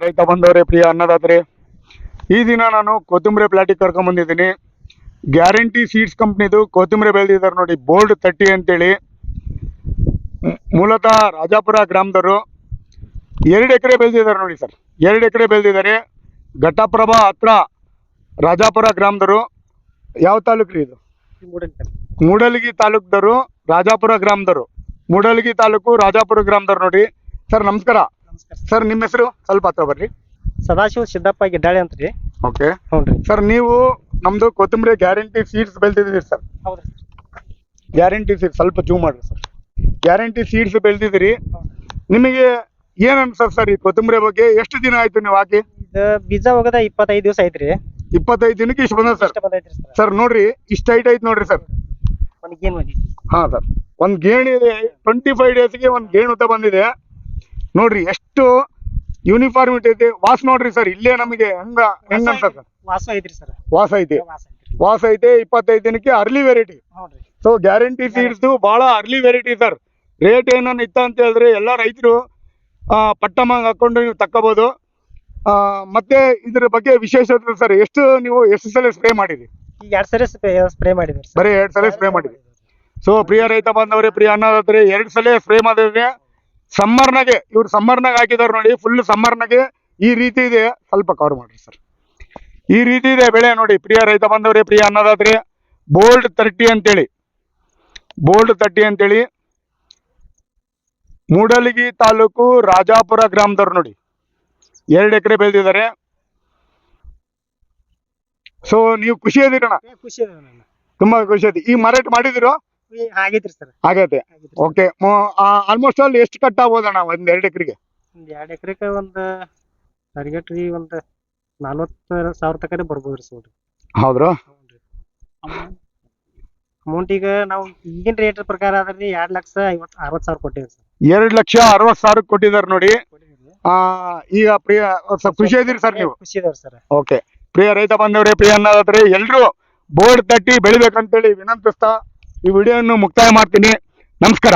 ರೈತ ಬಂದವರೇ, ಪ್ರಿಯ ಅನ್ನದಾತರೆ, ಈ ದಿನ ನಾನು ಕೊತ್ತಂಬರಿ ಪ್ಲಾಟಿಗೆ ಕರ್ಕೊಂಡ್ ಬಂದಿದ್ದೀನಿ. ಗ್ಯಾರಂಟಿ ಸೀಡ್ಸ್ ಕಂಪ್ನಿದು ಕೊತ್ತಂಬರಿ ಬೆಳೆದಿದ್ದಾರೆ ನೋಡಿ, ಬೋಲ್ಡ್ 30 ಅಂತೇಳಿ. ಮೂಲತಃ ರಾಜಾಪುರ ಗ್ರಾಮದವರು. 2 ಎಕರೆ ಬೆಳೆದಿದ್ದಾರೆ ನೋಡಿ ಸರ್, 2 ಎಕರೆ ಬೆಳೆದಿದ್ದಾರೆ. ಘಟಪ್ರಭಾ ಹತ್ರ ರಾಜಾಪುರ ಗ್ರಾಮದವರು. ಯಾವ ತಾಲೂಕು ರೀ ಇದು? ಮೂಡಲಗಿ ತಾಲೂಕ್ದವರು, ರಾಜಾಪುರ ಗ್ರಾಮದವರು. ಮೂಡಲಗಿ ತಾಲೂಕು, ರಾಜಾಪುರ ಗ್ರಾಮದವ್ರು ನೋಡಿ. ಸರ್ ನಮಸ್ಕಾರ. ಸರ್ ನಿಮ್ಮ ಹೆಸರು ಸ್ವಲ್ಪ ಹತ್ರ ಬರ್ರಿ. ಸದಾಶಿವ ಸಿದ್ದಪ್ಪ ಗಿಡ್ಡಾಳಿ ಅಂತ ರೀ. ಓಕೆ. ಹ್ಞೂ. ಸರ್ ನೀವು ನಮ್ದು ಕೊತ್ತಂಬರಿ ಗ್ಯಾರಂಟಿ ಸೀಡ್ಸ್ ಬೆಳೆದಿದ್ದೀರಿ ಸರ್. ಹೌದ್ರಿ. ಗ್ಯಾರಂಟಿ ಸೀಡ್ಸ್ ಸ್ವಲ್ಪ ಜೂಮ್ ಮಾಡ್ರಿ ಸರ್. ಗ್ಯಾರಂಟಿ ಸೀಡ್ಸ್ ಬೆಳೆದಿದ್ದೀರಿ. ನಿಮಗೆ ಏನ್ ಅನ್ಸತ್ ಸರ್ ಈ ಕೊತ್ತಂಬರಿ ಬಗ್ಗೆ? ಎಷ್ಟು ದಿನ ಆಯ್ತು ನೀವು ಹಾಕಿ? ಇದು ಬೀಜ ಹೋಗದ 25 ದಿವಸ ಐತ್ರಿ. 25 ದಿನಕ್ಕೆ ಇಷ್ಟು ಬಂದ ಸರ್. ಬಂದೈತ್ರಿ ಸರ್. ಸರ್ ನೋಡ್ರಿ, ಇಷ್ಟ ಹೈಟ್ ಐತ್ ನೋಡ್ರಿ ಸರ್. ಒಂದು ಗೇಣ್ ಬಂದಿದೆ. ಹಾ ಸರ್, ಒಂದ್ ಗೇಣ್ ಇದೆ. 25 ಡೇಸ್ಗೆ ಒಂದ್ ಗೇಣ್ ಉದ್ದ ಬಂದಿದೆ ನೋಡ್ರಿ. ಎಷ್ಟು ಯೂನಿಫಾರ್ಮಿಟಿ ಐತಿ. ವಾಸ ನೋಡ್ರಿ ಸರ್, ಇಲ್ಲೇ ನಮಗೆ ಹೆಂಗ ಅನ್ಸತ್ ಸರ್? ವಾಸ ಐತ್ರಿ ಸರ್. ವಾಸ ಐತಿ. ವಾಸ ಐತೆ. 25 ದಿನಕ್ಕೆ ಅರ್ಲಿ ವೆರೈಟಿ. ಹೌದ್ರಿ. ಸೊ ಗ್ಯಾರಂಟಿ ಸೀಡ್ಸ್ ಬಹಳ ಅರ್ಲಿ ವೆರೈಟಿ ಸರ್. ರೇಟ್ ಏನನ್ನ ಇತ್ತ ಅಂತ ಹೇಳಿದ್ರೆ ಎಲ್ಲ ರೈತರು ಪಟ್ಟಮಂಗ್ ಹಾಕೊಂಡು ನೀವು ತಕ್ಕೋಬಹುದು. ಮತ್ತೆ ಇದ್ರ ಬಗ್ಗೆ ವಿಶೇಷತೆ ಸರ್, ಎಷ್ಟು ಸಲ ಸ್ಪ್ರೇ ಮಾಡಿರಿ? ಈಗ 2 ಸರಿ ಸ್ಪ್ರೇ ಮಾಡಿದ್ರಿ. ಬರೀ 2 ಸಲ ಸ್ಪ್ರೇ ಮಾಡಿರಿ. ಸೊ ಪ್ರಿಯ ರೈತ ಬಾಂಧವರೇ, ಪ್ರಿಯ ಅನ್ನದಾತರೆ, 2 ಸಲ ಸ್ಪ್ರೇ ಮಾಡಿದ್ರೆ ಸಮ್ಮರ್ನಾಗೆ, ಇವ್ರು ಸಮ್ಮರ್ನಾಗ ಹಾಕಿದಾರೆ ನೋಡಿ. ಫುಲ್ ಸಮ್ಮರ್ನಾಗೆ ಈ ರೀತಿ ಇದೆ. ಸ್ವಲ್ಪ ಕವರ್ ಮಾಡ್ರಿ ಸರ್. ಈ ರೀತಿ ಇದೆ ಬೆಳೆ ನೋಡಿ. ಪ್ರಿಯ ರೈತ ಬಾಂಧವರೇ, ಪ್ರಿಯ ಅನ್ನದಾತರೆ, ಬೋಲ್ಡ್ 30 ಅಂತೇಳಿ, ಬೋಲ್ಡ್ 30 ಅಂತೇಳಿ. ಮೂಡಲಗಿ ತಾಲೂಕು, ರಾಜಾಪುರ ಗ್ರಾಮದವ್ರು ನೋಡಿ. 2 ಎಕರೆ ಬೆಳೆದಿದ್ದಾರೆ. ಸೊ ನೀವು ಖುಷಿ ಇದೀರಣ್ಣ? ಖುಷಿ ಇದೆ ನನ್ನ. ತುಂಬಾ ಖುಷಿ ಐತಿ. ಈ ಮಾರಾಟ ಮಾಡಿದಿರೋ? ಆಗೈತ್ರಿ ಸರ್. ಆಗೈತೆ. ಓಕೆ. ಆಲ್ಮೋಸ್ಟ್ ಆಲ್ ಎಷ್ಟು ಕಟ್ ಆಗ್ಬೋದಣ್ಣ ಒಂದ್ 2 ಎಕರೆಗೆ? ಒಂದು 2 ಎಕರೆಗೆ ಒಂದು ಟಾರ್ಗೆಟ್ ರೀ ಒಂದು 40,000 ತನಕ ಬರ್ಬೋದ್ರಿ ಸರ್. ಹೌದ್ರಾ? ಅಮೌಂಟ್ ಈಗ ನಾವು ಈಗಿನ ರೇಟ್ ಪ್ರಕಾರ ಆದ್ರಿ 2,60,000 ಕೊಟ್ಟಿವಿ ಸರ್. 2,60,000 ಕೊಟ್ಟಿದ್ದಾರೆ ನೋಡಿ. ಈಗ ಪ್ರಿಯ ಖುಷಿ ಇದೀರಿ ಸರ್ ನೀವು? ಖುಷಿ ಇದಾವ್ರಿ ಸರ್. ಓಕೆ. ಪ್ರಿಯ ರೈತ ಬಾಂಧವರೇ, ಪ್ರಿಯ ಅನ್ನದಾತರೆ, ಎಲ್ರು ಬೋರ್ಡ್ 30 ಬೆಳಿಬೇಕಂತೇಳಿ ವಿನಂತಿಸ್ತಾ ಈ ವಿಡಿಯೋವನ್ನು ಮುಕ್ತಾಯ ಮಾಡ್ತೀನಿ. ನಮಸ್ಕಾರ.